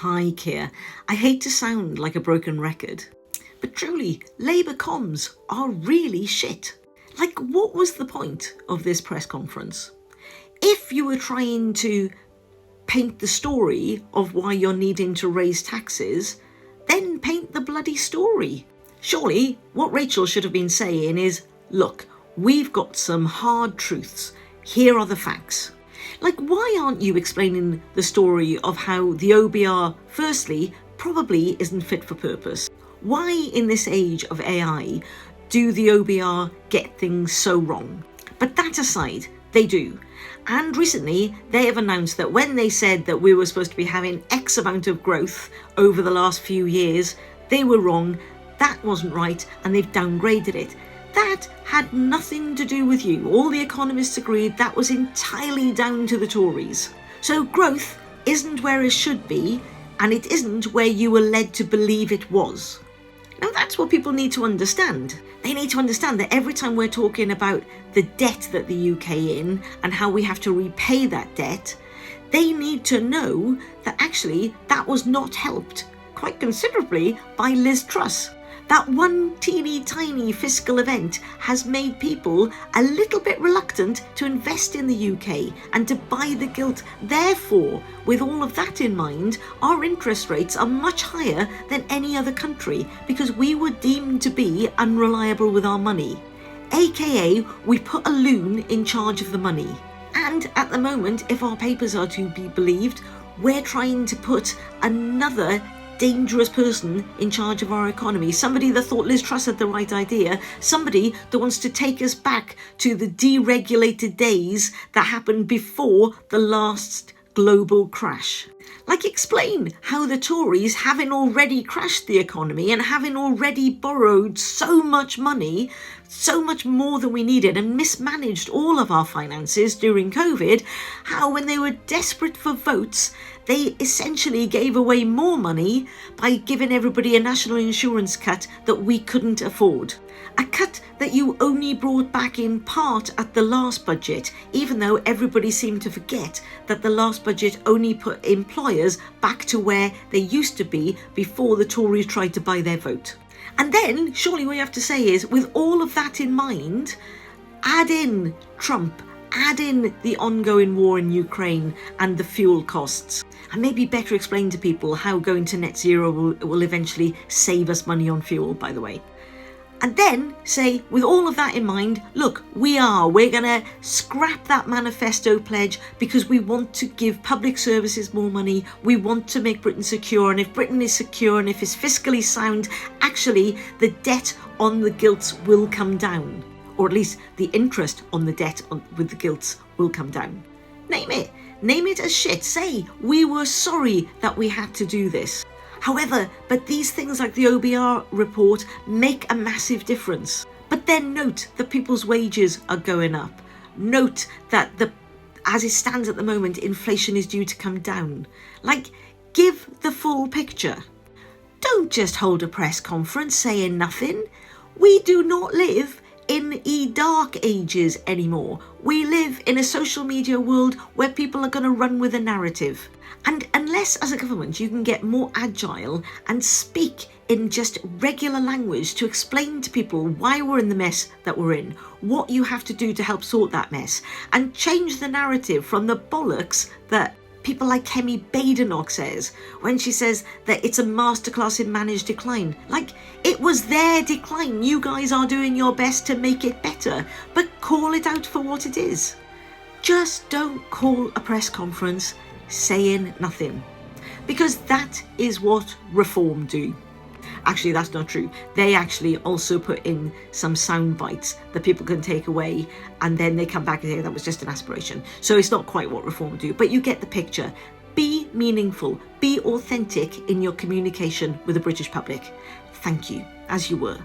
Hi, Keir. I hate to sound like a broken record, but truly, Labour comms are really shit. Like, what was the point of this press conference? If you were trying to paint the story of why you're needing to raise taxes, then paint the bloody story. Surely, what Rachel should have been saying is, look, we've got some hard truths. Here are the facts. Like, why aren't you explaining the story of how the OBR, firstly, probably isn't fit for purpose? Why, in this age of AI, do the OBR get things so wrong? But that aside, they do. And recently, they have announced that when they said that we were supposed to be having X amount of growth over the last few years, they were wrong, that wasn't right, and they've downgraded it. That had nothing to do with you. All the economists agreed that was entirely down to the Tories. So growth isn't where it should be, and it isn't where you were led to believe it was. Now that's what people need to understand. They need to understand that every time we're talking about the debt that the UK in and how we have to repay that debt, they need to know that actually that was not helped quite considerably by Liz Truss. That one teeny tiny fiscal event has made people a little bit reluctant to invest in the UK and to buy the gilt. Therefore, with all of that in mind, our interest rates are much higher than any other country because we were deemed to be unreliable with our money. AKA, we put a loon in charge of the money. And at the moment, if our papers are to be believed, we're trying to put another dangerous person in charge of our economy, somebody that thought Liz Truss had the right idea, somebody that wants to take us back to the deregulated days that happened before the last global crash. Like, explain how the Tories, having already crashed the economy and having already borrowed so much money, so much more than we needed, and mismanaged all of our finances during COVID, how when they were desperate for votes, they essentially gave away more money by giving everybody a national insurance cut that we couldn't afford. A cut that you only brought back in part at the last budget, even though everybody seemed to forget that the last budget only put employers back to where they used to be before the Tories tried to buy their vote. And then, surely what you have to say is, with all of that in mind, add in Trump, add in the ongoing war in Ukraine and the fuel costs, and maybe better explain to people how going to net zero will eventually save us money on fuel, by the way. And then say, with all of that in mind, look, we're going to scrap that manifesto pledge because we want to give public services more money. We want to make Britain secure. And if Britain is secure and if it's fiscally sound, actually the debt on the gilts will come down. Or at least the interest on the debt with the gilts will come down. Name it. Name it as shit. Say, we were sorry that we had to do this. However, but these things like the OBR report make a massive difference. But then note that people's wages are going up. Note that as it stands at the moment, inflation is due to come down. Like, give the full picture. Don't just hold a press conference saying nothing. We do not live in the dark ages anymore. We live in a social media world where people are going to run with a narrative. And unless as a government you can get more agile and speak in just regular language to explain to people why we're in the mess that we're in, what you have to do to help sort that mess, and change the narrative from the bollocks that people like Kemi Badenoch says when she says that it's a masterclass in managed decline. Like, it was their decline. You guys are doing your best to make it better, but call it out for what it is. Just don't call a press conference saying nothing, because that is what Reform do. Actually, that's not true. They actually also put in some sound bites that people can take away, and then they come back and say that was just an aspiration. So it's not quite what Reform do, but you get the picture. Be meaningful, be authentic in your communication with the British public. Thank you, as you were.